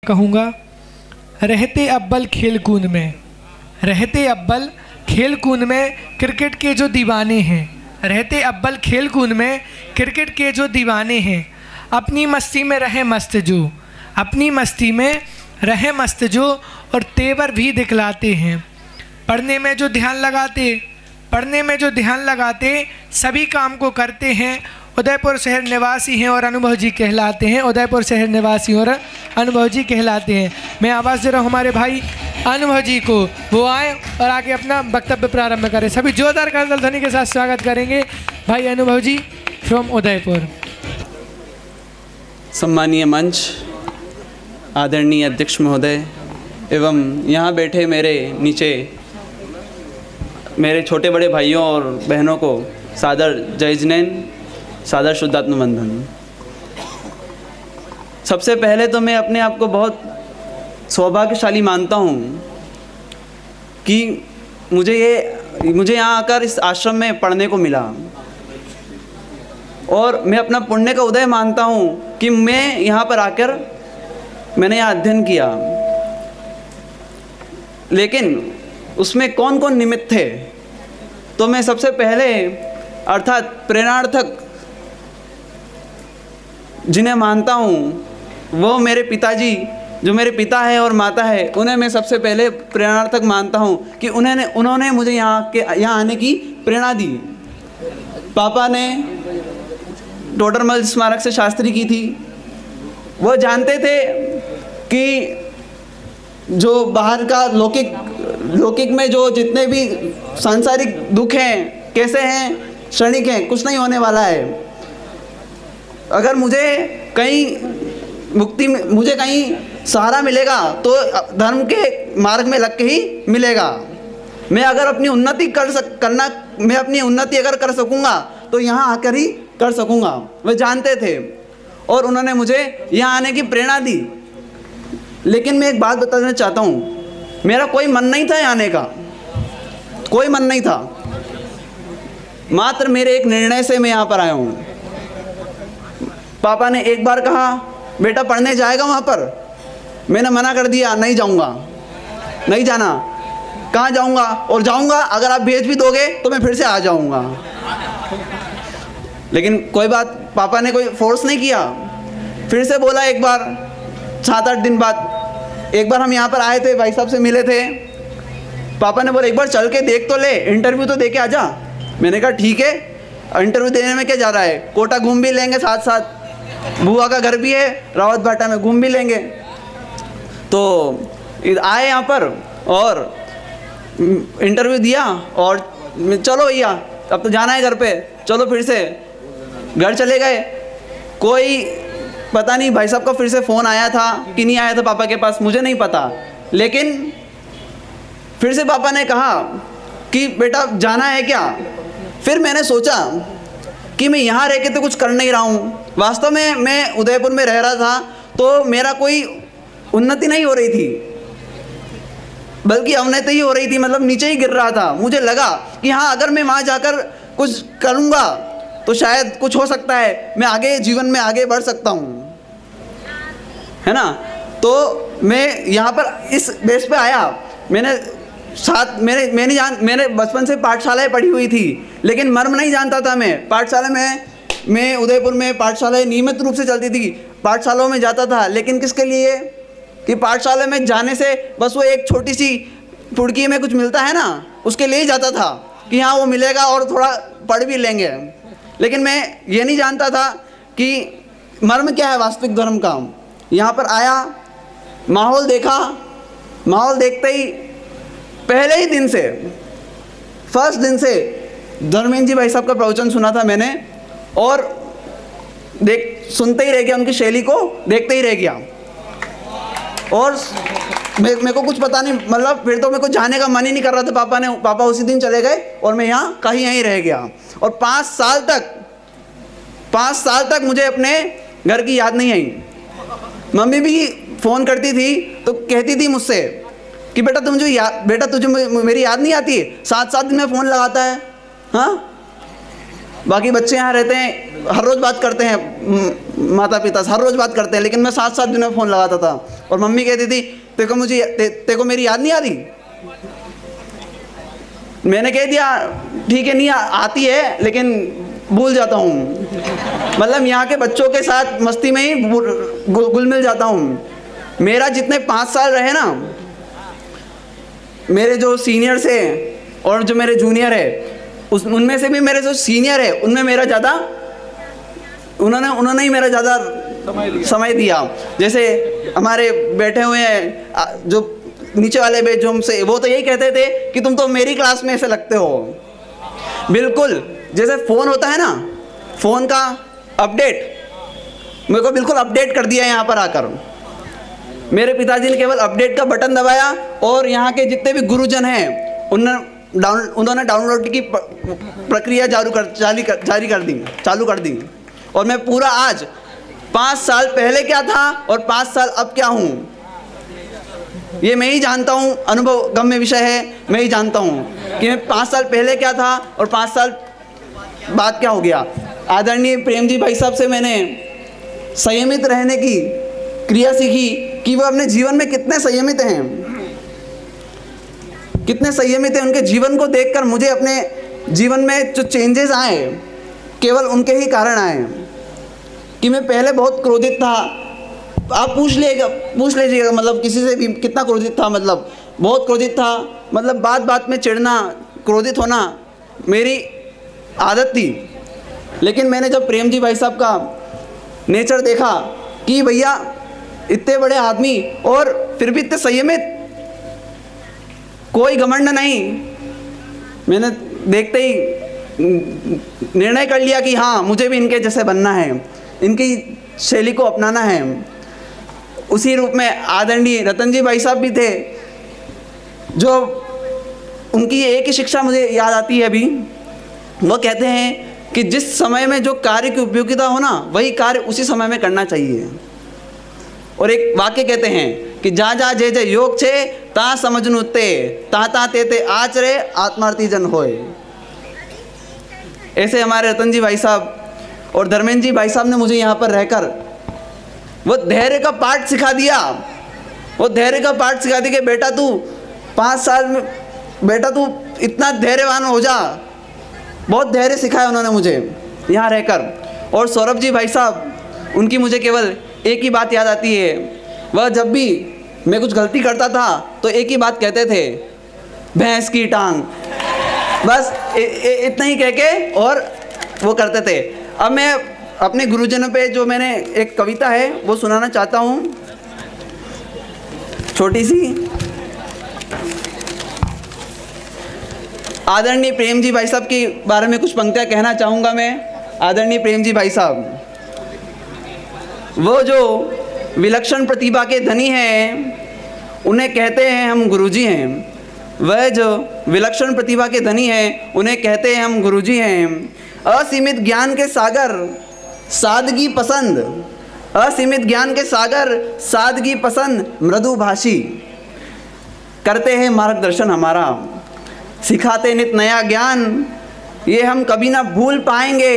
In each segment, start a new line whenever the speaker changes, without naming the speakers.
कहूँगा, रहते अव्वल खेल कूद में, रहते अव्वल खेल कूद में क्रिकेट के जो दीवाने हैं, रहते अव्वल खेल कूद में क्रिकेट के जो दीवाने हैं, अपनी मस्ती में रहे मस्त जो, अपनी मस्ती में रहे मस्त जो, और तेवर भी दिखलाते हैं। पढ़ने में जो ध्यान लगाते, पढ़ने में जो ध्यान लगाते, सभी काम को करते हैं। उदयपुर शहर निवासी हैं और अनुभव जी कहलाते हैं, उदयपुर शहर निवासी और अनुभव जी कहलाते हैं। मैं आवाज़ दे रहा हूँ हमारे भाई अनुभव जी को, वो आए और आके अपना वक्तव्य प्रारंभ करें। सभी जोरदार करताल ध्वनि के साथ स्वागत करेंगे भाई अनुभव जी फ्रॉम उदयपुर।
सम्मानीय मंच, आदरणीय अध्यक्ष महोदय एवं यहाँ बैठे मेरे नीचे मेरे छोटे बड़े भाइयों और बहनों को सादर जय जिनेन, सादर शुद्धात्म बंधन। सबसे पहले तो मैं अपने आप को बहुत सौभाग्यशाली मानता हूँ कि मुझे यहाँ आकर इस आश्रम में पढ़ने को मिला, और मैं अपना पुण्य का उदय मानता हूँ कि मैं यहाँ पर आकर मैंने यहाँ अध्ययन किया। लेकिन उसमें कौन कौन निमित्त थे, तो मैं सबसे पहले अर्थात प्रेरणार्थक जिन्हें मानता हूँ वो मेरे पिताजी, जो मेरे पिता है और माता है, उन्हें मैं सबसे पहले प्रेरणार्थक मानता हूँ कि उन्होंने मुझे यहाँ आने की प्रेरणा दी। पापा ने टोडरमल स्मारक से शास्त्री की थी। वो जानते थे कि जो बाहर का लौकिक में जो जितने भी सांसारिक दुख हैं कैसे हैं, क्षणिक हैं, कुछ नहीं होने वाला है। अगर मुझे कहीं सहारा मिलेगा तो धर्म के मार्ग में लग के ही मिलेगा। मैं अगर अपनी उन्नति मैं अपनी उन्नति अगर कर सकूंगा तो यहाँ आकर ही कर सकूंगा। वे जानते थे और उन्होंने मुझे यहाँ आने की प्रेरणा दी। लेकिन मैं एक बात बताना चाहता हूँ, मेरा कोई मन नहीं था यहाँ आने का, कोई मन नहीं था। मात्र मेरे एक निर्णय से मैं यहाँ पर आया हूँ। पापा ने एक बार कहा बेटा पढ़ने जाएगा वहाँ पर, मैंने मना कर दिया, नहीं जाऊँगा, नहीं जाना। कहाँ जाऊँगा, और जाऊँगा अगर आप भेज भी दोगे तो मैं फिर से आ जाऊँगा। लेकिन कोई बात, पापा ने कोई फोर्स नहीं किया। फिर से बोला एक बार 7-8 दिन बाद, एक बार हम यहाँ पर आए थे, भाई साहब से मिले थे। पापा ने बोला एक बार चल के देख तो ले, इंटरव्यू तो दे के आ जा। मैंने कहा ठीक है, इंटरव्यू देने में क्या जा रहा है, कोटा घूम भी लेंगे, साथ साथ बुआ का घर भी है रावत भाटा में, घूम भी लेंगे। तो आए यहाँ पर और इंटरव्यू दिया और चलो भैया अब तो जाना है घर पे, चलो फिर से घर चले गए। कोई पता नहीं भाई साहब का फिर से फ़ोन आया था कि नहीं आया था पापा के पास, मुझे नहीं पता। लेकिन फिर से पापा ने कहा कि बेटा जाना है क्या। फिर मैंने सोचा कि मैं यहाँ रह के तो कुछ कर नहीं रहा हूँ। वास्तव में मैं उदयपुर में रह रहा था तो मेरा कोई उन्नति नहीं हो रही थी, बल्कि अवनति ही हो रही थी, मतलब नीचे ही गिर रहा था। मुझे लगा कि हाँ अगर मैं वहाँ जाकर कुछ करूँगा तो शायद कुछ हो सकता है, मैं आगे जीवन में आगे बढ़ सकता हूँ, है ना। तो मैं यहाँ पर इस बेस पे आया। मैंने बचपन से पाठशालाएँ पढ़ी हुई थी, लेकिन मर्म नहीं जानता था मैं। पाठशाला में मैं उदयपुर में पाठशालाएँ नियमित रूप से चलती थी, पाठशालाओं में जाता था। लेकिन किसके लिए कि पाठशाला में जाने से बस वो एक छोटी सी फुड़की में कुछ मिलता है ना, उसके लिए ही जाता था कि हाँ वो मिलेगा और थोड़ा पढ़ भी लेंगे। लेकिन मैं ये नहीं जानता था कि मर्म क्या है वास्तविक धर्म का। यहाँ पर आया, माहौल देखा, माहौल देखते ही पहले ही दिन से, फर्स्ट दिन से धर्मेंद्र जी भाई साहब का प्रवचन सुना था मैंने, और सुनते ही रह गया, उनकी शैली को देखते ही रह गया। और मेरे को कुछ पता नहीं, मतलब फिर तो मेरे को जाने का मन ही नहीं कर रहा था। पापा उसी दिन चले गए और मैं यहाँ कहीं यहीं रह गया। और 5 साल तक मुझे अपने घर की याद नहीं आई। मम्मी भी फ़ोन करती थी तो कहती थी मुझसे कि बेटा तुझे मेरी याद नहीं आती है, 7 दिन में फ़ोन लगाता है। हाँ, बाकी बच्चे यहाँ रहते हैं हर रोज़ बात करते हैं, माता पिता हर रोज़ बात करते हैं, लेकिन मैं 7-7 दिन में फ़ोन लगाता था और मम्मी कहती थी तेरे को मेरी याद नहीं आ रही। मैंने कह दिया ठीक है, नहीं आती है लेकिन भूल जाता हूँ। मतलब यहाँ के बच्चों के साथ मस्ती में ही घुल मिल जाता हूँ। मेरा जितने 5 साल रहे ना, मेरे जो सीनियर्स हैं और जो मेरे जूनियर है, उनमें से भी मेरे जो सीनियर है उनमें मेरा ज़्यादा उन्होंने ही मेरा ज़्यादा समय दिया। जैसे हमारे बैठे हुए हैं जो नीचे वाले बैच जो हमसे, वो तो यही कहते थे कि तुम तो मेरी क्लास में ऐसे लगते हो। बिल्कुल, जैसे फ़ोन होता है ना, फ़ोन का अपडेट मेरे को बिल्कुल अपडेट कर दिया। यहाँ पर आकर मेरे पिताजी ने केवल अपडेट का बटन दबाया और यहाँ के जितने भी गुरुजन हैं उन्होंने डाउनलोड की प्रक्रिया चालू कर दी। और मैं पूरा आज 5 साल पहले क्या था और 5 साल अब क्या हूँ, ये मैं ही जानता हूँ। अनुभव गम्य विषय है, मैं ही जानता हूँ कि मैं 5 साल पहले क्या था और 5 साल बाद क्या हो गया। आदरणीय प्रेम जी भाई साहब से मैंने संयमित रहने की क्रिया सीखी कि वो अपने जीवन में कितने संयमित हैं, कितने संयमित हैं। उनके जीवन को देखकर मुझे अपने जीवन में जो चेंजेस आए केवल उनके ही कारण आए। कि मैं पहले बहुत क्रोधित था, आप पूछ लीजिएगा मतलब किसी से भी कितना क्रोधित था, मतलब बहुत क्रोधित था। मतलब बात बात में चिढ़ना, क्रोधित होना मेरी आदत थी। लेकिन मैंने जब प्रेम जी भाई साहब का नेचर देखा कि भैया इतने बड़े आदमी और फिर भी इतने संयमित, कोई घमंड नहीं, मैंने देखते ही निर्णय कर लिया कि हाँ मुझे भी इनके जैसे बनना है, इनकी शैली को अपनाना है। उसी रूप में आदरणीय रतन जी भाई साहब भी थे, जो उनकी एक ही शिक्षा मुझे याद आती है अभी। वो कहते हैं कि जिस समय में जो कार्य की उपयोगिता हो ना, वही कार्य उसी समय में करना चाहिए। और एक वाक्य कहते हैं कि जा जा जे जे योग छे ता समझनु ते ता ता ते ते आचरे आत्मार्थी जन होए। ऐसे हमारे रतन जी भाई साहब और धर्मेंद्र जी भाई साहब ने मुझे यहाँ पर रहकर वो धैर्य का पाठ सिखा दिया। वो धैर्य का पाठ सिखा दिया कि बेटा तू 5 साल में, बेटा तू इतना धैर्यवान हो जा। बहुत धैर्य सिखाया उन्होंने मुझे यहाँ रहकर। और सौरभ जी भाई साहब, उनकी मुझे केवल एक ही बात याद आती है। वह जब भी मैं कुछ गलती करता था तो एक ही बात कहते थे, भैंस की टांग। बस इतना ही कह के और वो करते थे। अब मैं अपने गुरुजनों पे जो मैंने एक कविता है वो सुनाना चाहता हूँ, छोटी सी। आदरणीय प्रेम जी भाई साहब के बारे में कुछ पंक्तियाँ कहना चाहूँगा मैं। आदरणीय प्रेम जी भाई साहब, वो जो विलक्षण प्रतिभा के धनी हैं उन्हें कहते हैं हम गुरुजी हैं। वह जो विलक्षण प्रतिभा के धनी हैं उन्हें कहते हैं हम गुरुजी हैं। असीमित ज्ञान के सागर सादगी पसंद, असीमित ज्ञान के सागर सादगी पसंद, मृदुभाषी करते हैं मार्गदर्शन हमारा, सिखाते नित नया ज्ञान, ये हम कभी ना भूल पाएंगे।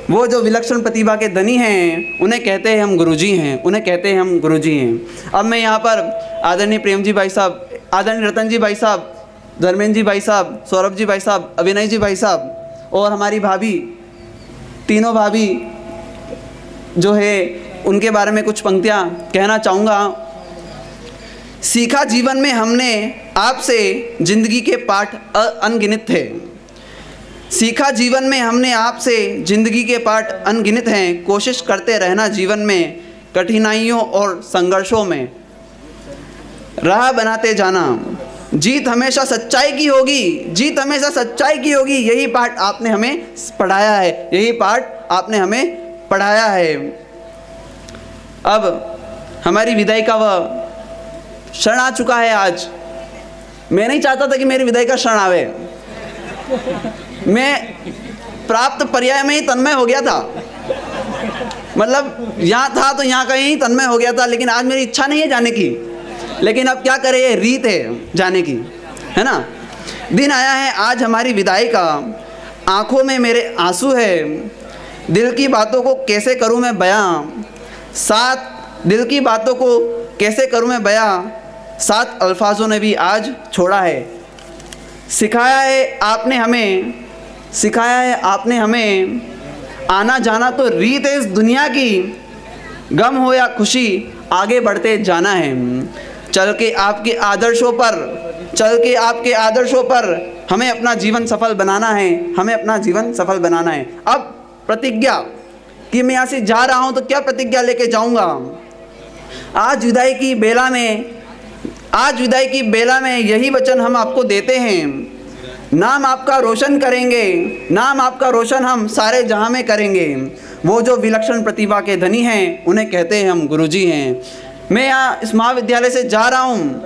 वो जो विलक्षण प्रतिभा के धनी हैं उन्हें कहते हैं हम गुरुजी हैं, उन्हें कहते हैं हम गुरुजी हैं। अब मैं यहाँ पर आदरणीय प्रेम जी भाई साहब, आदरणीय रतन जी भाई साहब, धर्मेंद्र जी भाई साहब, सौरभ जी भाई साहब, अभिनय जी भाई साहब और हमारी भाभी, तीनों भाभी जो है उनके बारे में कुछ पंक्तियाँ कहना चाहूँगा। सीखा जीवन में हमने आपसे जिंदगी के पाठ अनगिनत थे। सीखा जीवन में हमने आपसे जिंदगी के पाठ अनगिनत हैं। कोशिश करते रहना जीवन में कठिनाइयों और संघर्षों में राह बनाते जाना। जीत हमेशा सच्चाई की होगी, जीत हमेशा सच्चाई की होगी। यही पाठ आपने हमें पढ़ाया है, यही पाठ आपने हमें पढ़ाया है। अब हमारी विदाई का वह क्षण आ चुका है। आज मैं नहीं चाहता था कि मेरी विदाई का क्षण आवे। मैं प्राप्त पर्याय में ही तन्मय हो गया था, मतलब यहाँ था तो यहाँ कहीं ही तन्मय हो गया था। लेकिन आज मेरी इच्छा नहीं है जाने की, लेकिन अब क्या करें, ये रीत है जाने की, है ना। दिन आया है आज हमारी विदाई का, आंखों में मेरे आंसू है, दिल की बातों को कैसे करूं मैं बयां, 7 दिल की बातों को कैसे करूं मैं बयां, 7 अल्फाजों ने भी आज छोड़ा है। सिखाया है आपने हमें आना जाना तो रीत है इस दुनिया की, गम हो या खुशी आगे बढ़ते जाना है। चल के आपके आदर्शों पर हमें अपना जीवन सफल बनाना है। अब प्रतिज्ञा कि मैं यहाँ से जा रहा हूँ तो क्या प्रतिज्ञा लेके जाऊँगा। आज विदाई की बेला में यही वचन हम आपको देते हैं, नाम आपका रोशन हम सारे जहां में करेंगे। वो जो विलक्षण प्रतिभा के धनी हैं उन्हें कहते हैं हम गुरुजी हैं। मैं यहाँ इस महाविद्यालय से जा रहा हूँ,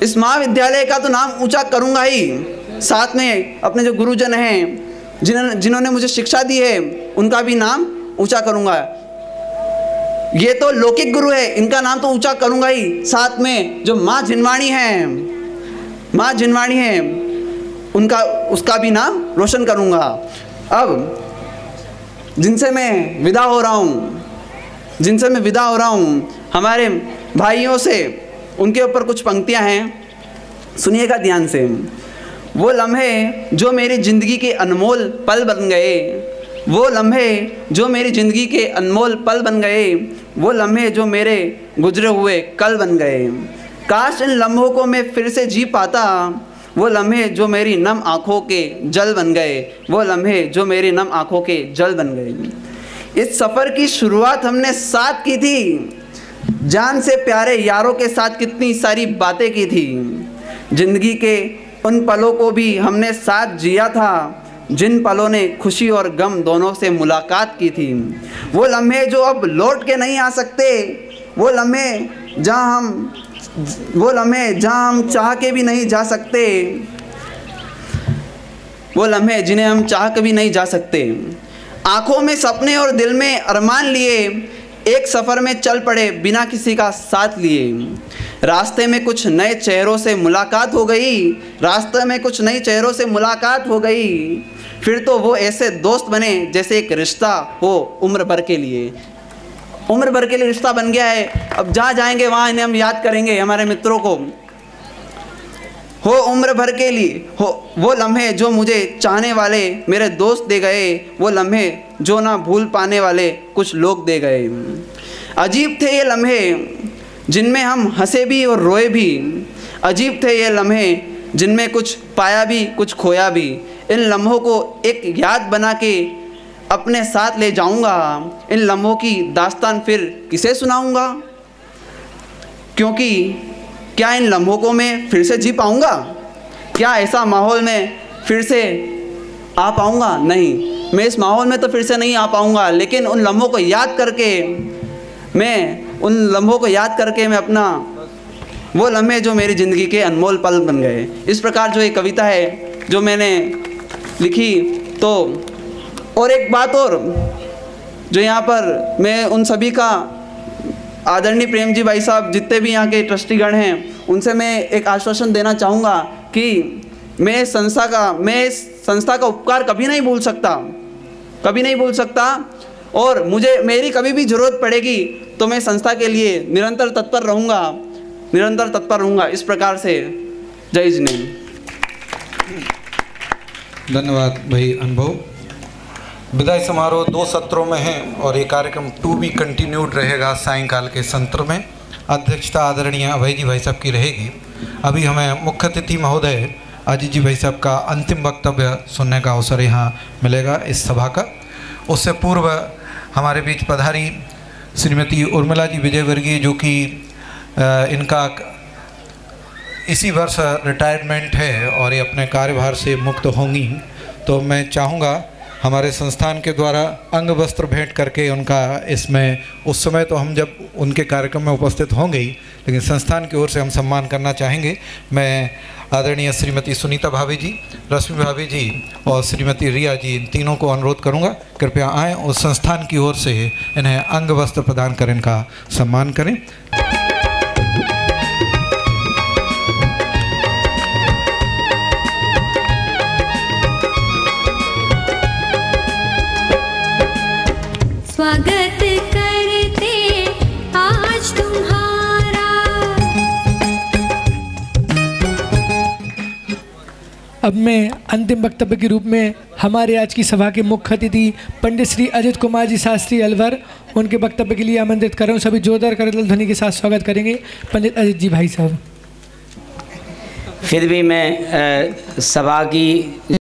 इस महाविद्यालय का तो नाम ऊंचा करूँगा ही, साथ में अपने जो गुरुजन हैं जिन्होंने मुझे शिक्षा दी है उनका भी नाम ऊंचा करूँगा। ये तो लौकिक गुरु है, इनका नाम तो ऊंचा करूँगा ही, साथ में जो माँ जिनवाणी हैं उसका भी नाम रोशन करूँगा। अब जिनसे मैं विदा हो रहा हूँ हमारे भाइयों से, उनके ऊपर कुछ पंक्तियाँ हैं, सुनिएगा ध्यान से। वो लम्हे जो मेरी ज़िंदगी के अनमोल पल बन गए, वो लम्हे जो मेरे गुजरे हुए कल बन गए। काश इन लम्हों को मैं फिर से जी पाता, वो लम्हे जो मेरी नम आँखों के जल बन गए। इस सफ़र की शुरुआत हमने साथ की थी, जान से प्यारे यारों के साथ कितनी सारी बातें की थी। ज़िंदगी के उन पलों को भी हमने साथ जिया था, जिन पलों ने खुशी और गम दोनों से मुलाकात की थी। वो लम्हे जो अब लौट के नहीं आ सकते, वो लम्हे जहाँ हम चाह के भी नहीं जा सकते, वो लम्हे जिन्हें हम चाह के भी नहीं जा सकते। आँखों में सपने और दिल में अरमान लिए, एक सफ़र में चल पड़े बिना किसी का साथ लिए। रास्ते में कुछ नए चेहरों से मुलाकात हो गई, फिर तो वो ऐसे दोस्त बने जैसे एक रिश्ता हो उम्र भर के लिए रिश्ता बन गया है। अब जहाँ जाएंगे वहाँ इन्हें हम याद करेंगे, हमारे मित्रों को। हो उम्र भर के लिए हो वो लम्हे जो मुझे चाहने वाले मेरे दोस्त दे गए, वो लम्हे जो ना भूल पाने वाले कुछ लोग दे गए। अजीब थे ये लम्हे जिनमें हम हंसे भी और रोए भी, अजीब थे ये लम्हे जिनमें कुछ पाया भी कुछ खोया भी। इन लम्हों को एक याद बना के अपने साथ ले जाऊंगा, इन लम्हों की दास्तान फिर किसे सुनाऊंगा, क्योंकि क्या इन लम्हों को मैं फिर से जी पाऊंगा, क्या ऐसा माहौल में फिर से आ पाऊंगा? नहीं, मैं इस माहौल में तो फिर से नहीं आ पाऊंगा, लेकिन उन लम्हों को याद करके मैं अपना वो लम्हे जो मेरी ज़िंदगी के अनमोल पल बन गए। इस प्रकार जो एक कविता है जो मैंने लिखी। तो और एक बात और जो यहाँ पर मैं उन सभी का, आदरणीय प्रेम जी भाई साहब, जितने भी यहाँ के ट्रस्टीगण हैं, उनसे मैं एक आश्वासन देना चाहूँगा कि मैं इस संस्था का उपकार कभी नहीं भूल सकता और मेरी कभी भी ज़रूरत पड़ेगी तो मैं संस्था के लिए निरंतर तत्पर रहूँगा। इस प्रकार से जय जिनेन्द्र।
धन्यवाद भाई अनुभव। विदाई समारोह 2 सत्रों में है और ये कार्यक्रम टू बी कंटिन्यूड रहेगा सायंकाल के सत्र में। अध्यक्षता आदरणीय अभय जी भाई साहब की रहेगी। अभी हमें मुख्य अतिथि महोदय अजीत जी भाई साहब का अंतिम वक्तव्य सुनने का अवसर यहाँ मिलेगा इस सभा का। उससे पूर्व हमारे बीच पधारी श्रीमती उर्मिला जी विजयवर्गीय, जो कि इनका इसी वर्ष रिटायरमेंट है और ये अपने कार्यभार से मुक्त होंगी। तो मैं चाहूँगा हमारे संस्थान के द्वारा अंग वस्त्र भेंट करके उनका इसमें, उस समय तो हम जब उनके कार्यक्रम में उपस्थित होंगे ही, लेकिन संस्थान की ओर से हम सम्मान करना चाहेंगे। मैं आदरणीय श्रीमती सुनीता भाभी जी, रश्मि भाभी जी और श्रीमती रिया जी, इन तीनों को अनुरोध करूंगा कृपया आएँ और संस्थान की ओर से इन्हें अंग वस्त्र प्रदान कर इनका सम्मान करें।
अब मैं अंतिम वक्तव्य के रूप में हमारे आज की सभा के मुख्य अतिथि पंडित श्री अजित कुमार जी शास्त्री अलवर उनके वक्तव्य के लिए आमंत्रित कर रहा हूँ। सभी जोरदार करताल ध्वनि के साथ स्वागत करेंगे पंडित अजित जी भाई साहब।
फिर भी मैं सभा की